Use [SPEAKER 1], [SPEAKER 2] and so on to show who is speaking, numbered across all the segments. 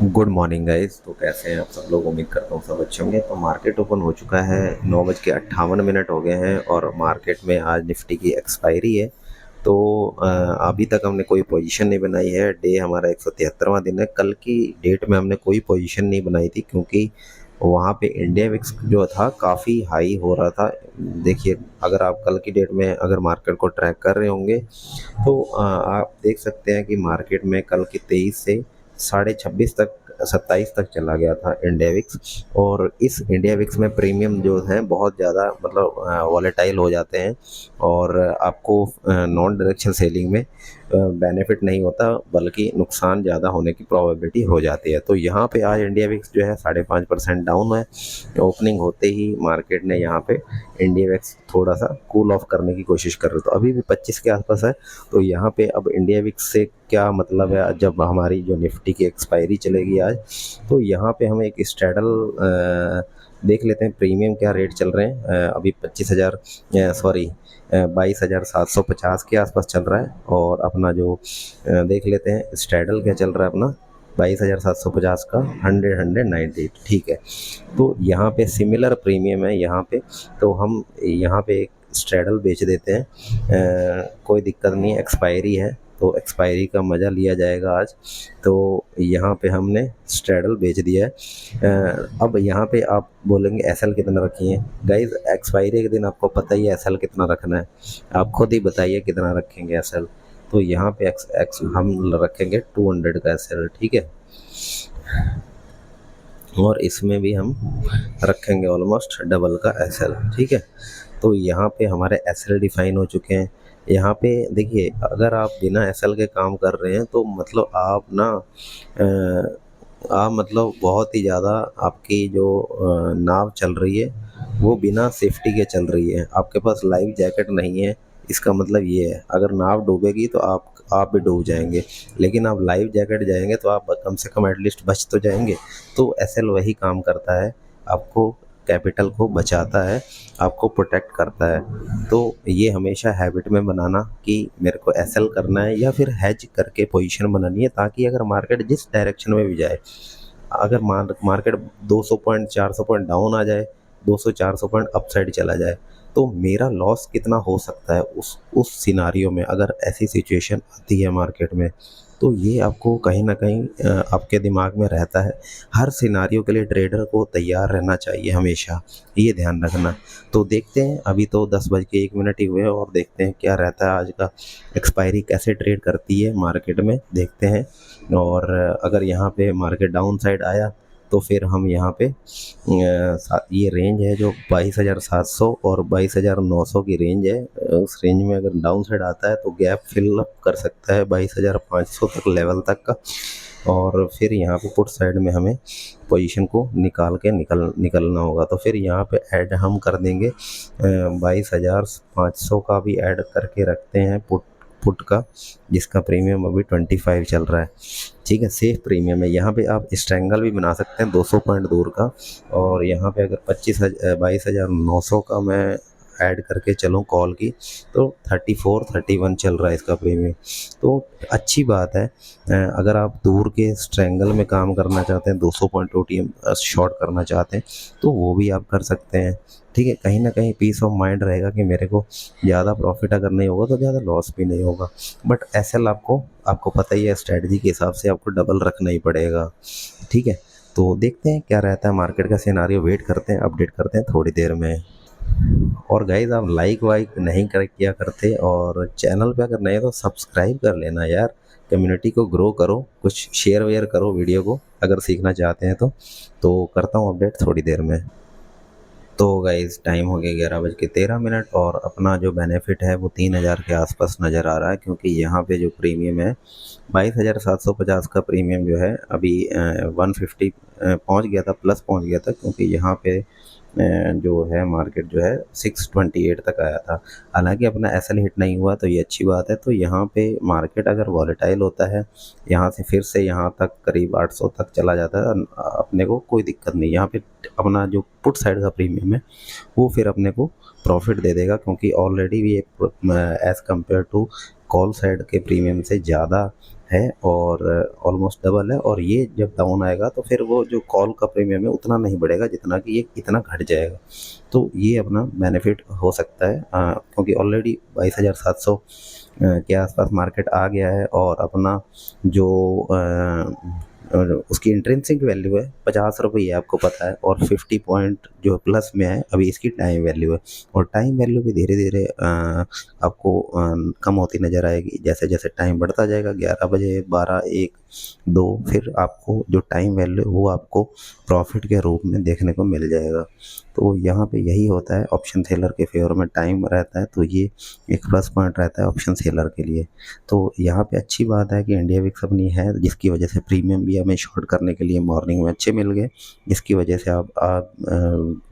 [SPEAKER 1] Good morning guys. तो कैसे हैं आप सब लोग? उम्मीद करता हूँ सब अच्छे होंगे। तो मार्केट ओपन हो चुका है, 9:58 हो गए हैं और मार्केट में आज निफ्टी की एक्सपायरी है। तो अभी तक हमने कोई पोजीशन नहीं बनाई है। डे हमारा 173वां दिन है। कल की डेट में हमने कोई पोजीशन नहीं बनाई थी क्योंकि वहाँ पे इंडिया विक्स जो था काफ़ी हाई हो रहा था। देखिए, अगर आप कल की डेट में अगर मार्केट को ट्रैक कर रहे होंगे तो आप देख सकते हैं कि मार्केट में कल की 23 से 26.5 तक 27 तक चला गया था इंडिया विक्स। और इस इंडिया विक्स में प्रीमियम जो है बहुत ज़्यादा मतलब वॉलेटाइल हो जाते हैं और आपको नॉन डायरेक्शन सेलिंग में बेनिफिट नहीं होता बल्कि नुकसान ज़्यादा होने की प्रोबेबिलिटी हो जाती है। तो यहाँ पे आज इंडिया विक्स जो है 5.5% डाउन है। ओपनिंग होते ही मार्केट ने यहाँ पे इंडिया विक्स थोड़ा सा कूल ऑफ करने की कोशिश कर रहे, तो अभी भी 25 के आसपास है। तो यहाँ पे अब इंडिया विक्स से क्या मतलब है, जब हमारी जो निफ्टी की एक्सपायरी चलेगी आज, तो यहाँ पे हम एक स्ट्रैडल देख लेते हैं प्रीमियम क्या रेट चल रहे हैं। अभी 25,000 सॉरी 22,750 के आसपास चल रहा है। और अपना जो देख लेते हैं स्ट्रैडल क्या चल रहा है अपना 22,750 का 100 ठीक है। तो यहाँ पे सिमिलर प्रीमियम है यहाँ पे। तो हम यहाँ पे एक स्ट्रैडल बेच देते हैं। कोई दिक्कत नहीं है, एक्सपायरी है तो एक्सपायरी का मज़ा लिया जाएगा आज। तो यहाँ पे हमने स्ट्रैडल बेच दिया है। अब यहाँ पे आप बोलेंगे एसएल कितना रखिए। गाइस, एक्सपायरी के दिन आपको पता ही है एसएल कितना रखना है। आप खुद ही बताइए कितना रखेंगे एसएल। तो यहाँ पे एक्स एक्स हम रखेंगे 200 का एसएल, ठीक है। और इसमें भी हम रखेंगे ऑलमोस्ट डबल का एसएल, ठीक है। तो यहाँ पे हमारे एसएल डिफाइन हो चुके हैं। यहाँ पे देखिए, अगर आप बिना एसएल के काम कर रहे हैं तो मतलब आप ना आप मतलब बहुत ही ज़्यादा आपकी जो नाव चल रही है वो बिना सेफ्टी के चल रही है। आपके पास लाइफ जैकेट नहीं है। इसका मतलब ये है, अगर नाव डूबेगी तो आप भी डूब जाएंगे, लेकिन आप लाइफ जैकेट जाएंगे तो आप कम से कम एटलीस्ट बच तो जाएंगे। तो एसएल वही काम करता है, आपको कैपिटल को बचाता है, आपको प्रोटेक्ट करता है। तो ये हमेशा हैबिट में बनाना कि मेरे को एसएल करना है या फिर हैज करके पोजीशन बनानी है, ताकि अगर मार्केट जिस डायरेक्शन में भी जाए, अगर मार्केट 200 पॉइंट 400 पॉइंट डाउन आ जाए, 200 400 पॉइंट अपसाइड चला जाए, तो मेरा लॉस कितना हो सकता है उस सिनारियो में अगर ऐसी सिचुएशन आती है मार्केट में। तो ये आपको कहीं ना कहीं आपके दिमाग में रहता है। हर सिनारियो के लिए ट्रेडर को तैयार रहना चाहिए हमेशा, ये ध्यान रखना। तो देखते हैं, अभी तो 10:01 ही हुए हैं और देखते हैं क्या रहता है आज का। एक्सपायरी कैसे ट्रेड करती है मार्केट में देखते हैं। और अगर यहाँ पे मार्केट डाउन साइड आया तो फिर हम यहाँ पे ये रेंज है जो 22,700 और 22,900 की रेंज है। उस रेंज में अगर डाउन साइड आता है तो गैप फिल अप कर सकता है 22,500 तक लेवल तक का। और फिर यहाँ पे पुट साइड में हमें पोजीशन को निकाल के निकलना होगा। तो फिर यहाँ पे ऐड हम कर देंगे 22,500 का भी ऐड करके रखते हैं पुट पुट का, जिसका प्रीमियम अभी 25 चल रहा है, ठीक है। सेफ प्रीमियम है। यहाँ पे आप स्ट्रैंगल भी बना सकते हैं 200 पॉइंट दूर का। और यहाँ पे अगर 22,900 का मैं ऐड करके चलूँ कॉल की, तो 34-31 चल रहा है इसका प्रीमियम। तो अच्छी बात है। अगर आप दूर के स्ट्रैंगल में काम करना चाहते हैं, 200 पॉइंट ओटीएम शॉर्ट करना चाहते हैं, तो वो भी आप कर सकते हैं, ठीक है। कहीं ना कहीं पीस ऑफ माइंड रहेगा कि मेरे को ज़्यादा प्रॉफिट अगर नहीं होगा तो ज़्यादा लॉस भी नहीं होगा। बट एसएल आपको आपको पता ही है, स्ट्रेटजी के हिसाब से आपको डबल रखना ही पड़ेगा, ठीक है। तो देखते हैं क्या रहता है मार्केट का सिनारियो, वेट करते हैं, अपडेट करते हैं थोड़ी देर में। और गाइज, आप लाइक वाइक नहीं कर किया करते और चैनल पे अगर नए तो सब्सक्राइब कर लेना यार। कम्युनिटी को ग्रो करो, कुछ शेयर वेयर करो वीडियो को अगर सीखना चाहते हैं तो करता हूँ अपडेट थोड़ी देर में। तो गाइस, टाइम हो गया 11:13 और अपना जो बेनिफिट है वो 3,000 के आसपास नज़र आ रहा है, क्योंकि यहाँ पे जो प्रीमियम है 22,750 का प्रीमियम जो है अभी 150 पहुँच गया था, प्लस पहुँच गया था, क्योंकि यहाँ पे जो है मार्केट जो है 628 तक आया था। हालांकि अपना एसएल हिट नहीं हुआ तो ये अच्छी बात है। तो यहाँ पे मार्केट अगर वॉलेटाइल होता है, यहाँ से फिर से यहाँ तक करीब 800 तक चला जाता है, अपने को कोई दिक्कत नहीं। यहाँ पे अपना जो पुट साइड का प्रीमियम है वो फिर अपने को प्रॉफिट दे देगा, क्योंकि ऑलरेडी भी as compare to call side के प्रीमियम से ज़्यादा है और ऑलमोस्ट डबल है। और ये जब डाउन आएगा तो फिर वो जो कॉल का प्रीमियम है उतना नहीं बढ़ेगा जितना कि ये इतना घट जाएगा। तो ये अपना बेनिफिट हो सकता है, क्योंकि ऑलरेडी 22,700 के आसपास मार्केट आ गया है और अपना जो और उसकी इंट्रिंसिक वैल्यू है 50 रुपये, आपको पता है, और 50 पॉइंट जो प्लस में है अभी इसकी टाइम वैल्यू है। और टाइम वैल्यू भी धीरे धीरे आपको कम होती नज़र आएगी जैसे जैसे टाइम बढ़ता जाएगा। 11 बजे, 12, 1, 2, फिर आपको जो टाइम वैल्यू वो आपको प्रॉफिट के रूप में देखने को मिल जाएगा। तो यहाँ पे यही होता है, ऑप्शन सेलर के फेवर में टाइम रहता है, तो ये एक प्लस पॉइंट रहता है ऑप्शन सेलर के लिए। तो यहाँ पे अच्छी बात है कि इंडिया विक्स अपनी है, जिसकी वजह से प्रीमियम भी हमें शॉर्ट करने के लिए मॉर्निंग में अच्छे मिल गए, जिसकी वजह से आप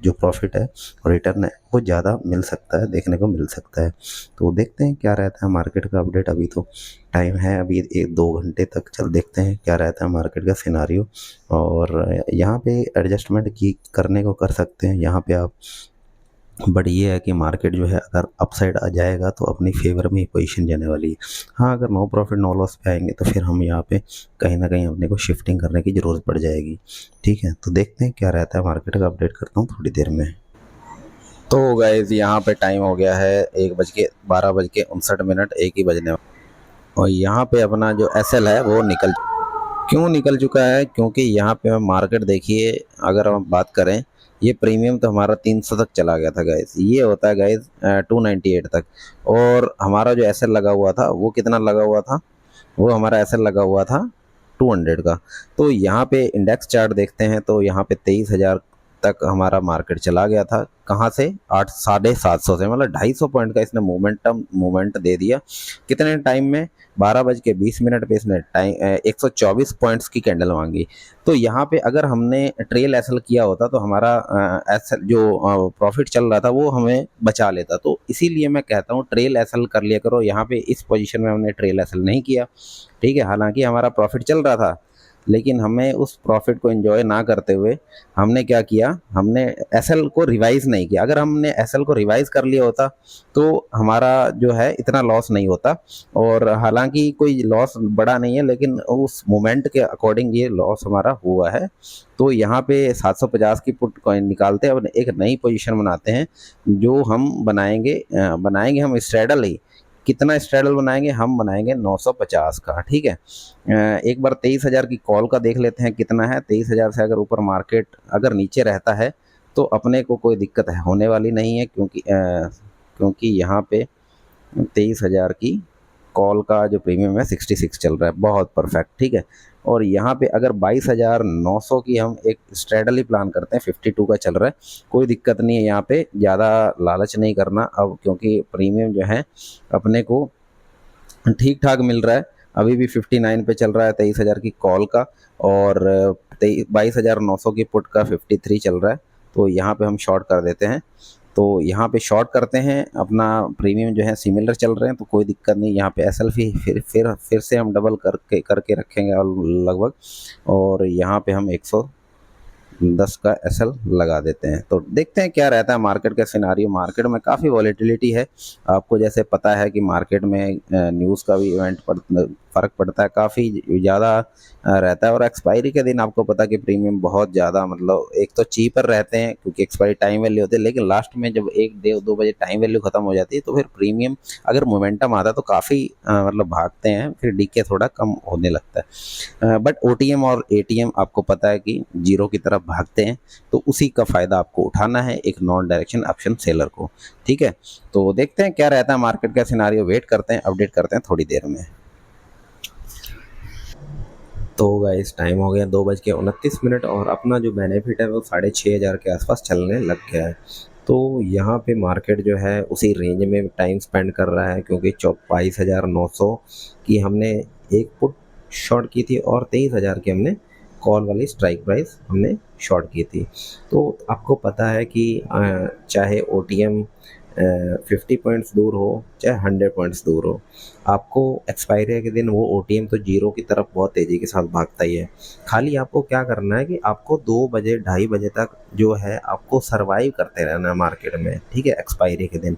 [SPEAKER 1] जो प्रॉफिट है, रिटर्न है, वो ज़्यादा मिल सकता है, देखने को मिल सकता है। तो देखते हैं क्या रहता है मार्केट का अपडेट। अभी तो टाइम है, अभी 1-2 घंटे तक चल देखते हैं क्या रहता है मार्केट का सिनारियो। और यहाँ पे एडजस्टमेंट की करने को कर सकते हैं यहाँ पे आप। बट ये है कि मार्केट जो है अगर अपसाइड आ जाएगा तो अपनी फेवर में ही पोजीशन जाने वाली है। हाँ, अगर नो प्रॉफिट नो लॉस पे आएंगे तो फिर हम यहाँ पे कहीं ना कहीं अपने को शिफ्टिंग करने की ज़रूरत पड़ जाएगी। ठीक है, तो देखते हैं क्या रहता है मार्केट का, अपडेट करता हूँ थोड़ी देर में। तो गाइज यहाँ पे टाइम हो गया है 1:12:59, एक ही बजने वाला। और यहाँ पे अपना जो एसएल है वो क्यों निकल चुका है, क्योंकि यहाँ पे मार्केट देखिए, अगर हम बात करें, ये प्रीमियम तो हमारा 300 तक चला गया था गाइस, ये होता है गाइस 298 तक। और हमारा जो एसएल लगा हुआ था वो कितना लगा हुआ था, वो हमारा एसएल लगा हुआ था 200 का। तो यहाँ पे इंडेक्स चार्ट देखते हैं तो यहाँ पे 23,000 तक हमारा मार्केट चला गया था। कहाँ से? 8 750 से, मतलब 250 पॉइंट का इसने मूवमेंट दे दिया। कितने टाइम में? 12:20 पे इसने टाइम 124 पॉइंट्स की कैंडल मांगी। तो यहाँ पे अगर हमने ट्रेल एसएल किया होता तो हमारा एसएल जो प्रॉफिट चल रहा था वो हमें बचा लेता। तो इसीलिए मैं कहता हूँ ट्रेल एसएल कर लिया करो। यहाँ पे इस पोजीशन में हमने ट्रेल एसएल नहीं किया, ठीक है, हालांकि हमारा प्रॉफिट चल रहा था, लेकिन हमें उस प्रॉफिट को एंजॉय ना करते हुए हमने क्या किया, हमने एसएल को रिवाइज नहीं किया। अगर हमने एसएल को रिवाइज कर लिया होता तो हमारा जो है इतना लॉस नहीं होता। और हालांकि कोई लॉस बड़ा नहीं है, लेकिन उस मोमेंट के अकॉर्डिंग ये लॉस हमारा हुआ है। तो यहाँ पे 750 की पुट कॉइन निकालते हैं, अब एक नई पोजीशन बनाते हैं जो हम बनाएंगे हम स्ट्रेडल ही। कितना स्ट्रेडल बनाएंगे? हम बनाएंगे 950 का, ठीक है। एक बार 23,000 की कॉल का देख लेते हैं कितना है। 23,000 से अगर ऊपर मार्केट अगर नीचे रहता है तो अपने को कोई दिक्कत है होने वाली नहीं है, क्योंकि यहाँ पे 23,000 की कॉल का जो प्रीमियम है 66 चल रहा है, बहुत परफेक्ट, ठीक है। और यहाँ पे अगर 22,900 की हम एक स्ट्रेडल ही प्लान करते हैं, 52 का चल रहा है, कोई दिक्कत नहीं है। यहाँ पे ज़्यादा लालच नहीं करना अब, क्योंकि प्रीमियम जो है अपने को ठीक ठाक मिल रहा है। अभी भी 59 पे चल रहा है 23,000 की कॉल का, और 22,900 की पुट का 53 चल रहा है। तो यहाँ पे हम शॉर्ट कर देते हैं। तो यहाँ पे शॉर्ट करते हैं, अपना प्रीमियम जो है सिमिलर चल रहे हैं तो कोई दिक्कत नहीं। यहाँ पे एसएल फिर से हम डबल करके रखेंगे लगभग, और यहाँ पे हम 110 का एसएल लगा देते हैं। तो देखते हैं क्या रहता है मार्केट का सिनारियो। मार्केट में काफ़ी वॉलेटिलिटी है, आपको जैसे पता है कि मार्केट में न्यूज़ का भी फ़र्क पड़ता है, काफ़ी ज़्यादा रहता है। और एक्सपायरी के दिन आपको पता है कि प्रीमियम बहुत ज़्यादा, मतलब एक तो चीपर रहते हैं क्योंकि एक्सपायरी टाइम वैल्यू होती है, लेकिन लास्ट में जब 1-2 बजे टाइम वैल्यू ख़त्म हो जाती है तो फिर प्रीमियम अगर मोमेंटम आता है तो काफ़ी मतलब भागते हैं, फिर डीके थोड़ा कम होने लगता है। बट ओटीएम और एटीएम आपको पता है कि जीरो की तरफ भागते हैं, तो उसी का फ़ायदा आपको उठाना है एक नॉन डायरेक्शन ऑप्शन सेलर को, ठीक है। तो देखते हैं क्या रहता है मार्केट का सिनारियो, वेट करते हैं, अपडेट करते हैं थोड़ी देर में। तो गाइस टाइम हो गया 2:29 और अपना जो बेनिफिट है वो 6,500 के आसपास चलने लग गया है। तो यहाँ पे मार्केट जो है उसी रेंज में टाइम स्पेंड कर रहा है, क्योंकि 22,900 की हमने एक पुट शॉर्ट की थी और 23,000 की हमने कॉल वाली स्ट्राइक प्राइस हमने शॉर्ट की थी। तो आपको पता है कि चाहे ओटीएम 50 पॉइंट्स दूर हो चाहे 100 पॉइंट्स दूर हो, आपको एक्सपायरी के दिन वो ओटीएम तो जीरो की तरफ बहुत तेज़ी के साथ भागता ही है। खाली आपको क्या करना है कि आपको 2 बजे 2:30 बजे तक जो है आपको सर्वाइव करते रहना है मार्केट में, ठीक है, एक्सपायरी के दिन।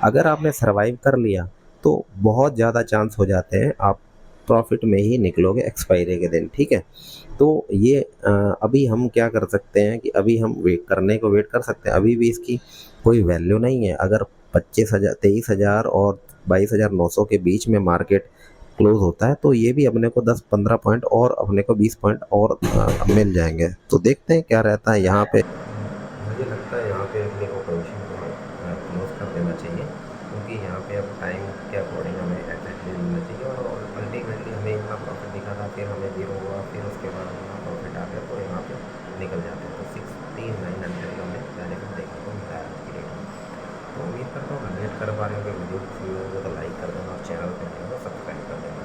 [SPEAKER 1] अगर आपने सर्वाइव कर लिया तो बहुत ज़्यादा चांस हो जाते हैं आप प्रॉफिट में ही निकलोगे एक्सपायरी के दिन, ठीक है। तो ये अभी हम क्या कर सकते हैं कि अभी हम वेट कर सकते हैं, अभी भी इसकी कोई वैल्यू नहीं है। अगर 25,000 23,000 और 22,900 के बीच में मार्केट क्लोज होता है तो ये भी अपने को 10-15 पॉइंट और अपने को 20 पॉइंट और मिल जाएंगे। तो देखते हैं क्या रहता है यहाँ पे। मुझे लगता है यहाँ पे अपने को पोजीशन को क्लोज कर देना चाहिए, क्योंकि यहाँ पे अब टाइम के अकॉर्डिंग हमें एग्जैक्टली मिलना चाहिए। और अल्टीमेटली हमें इतना प्रॉफिट दिखा था, फिर हमें जीरो हुआ, फिर उसके बाद अपना प्रॉफिट आ गया, तो यहाँ पे निकल जाते हैं। तो 6900 का हमें बेनिफिट देखने को मिला है आज की डेट में। तो उम्मीद करता हूँ रिलेट कर पा रहे होंगे वीडियो को, तो लाइक कर देना और चैनल पर नहीं होगा सब्सक्राइब कर देना।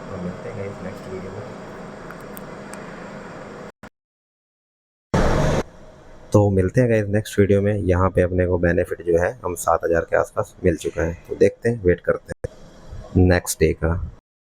[SPEAKER 1] तो मिलते हैं इस नेक्स्ट वीडियो में। तो मिलते हैं गाइस नेक्स्ट वीडियो में। यहाँ पे अपने को बेनिफिट जो है हम 7,000 के आसपास मिल चुका है, तो देखते हैं, वेट करते हैं नेक्स्ट डे का।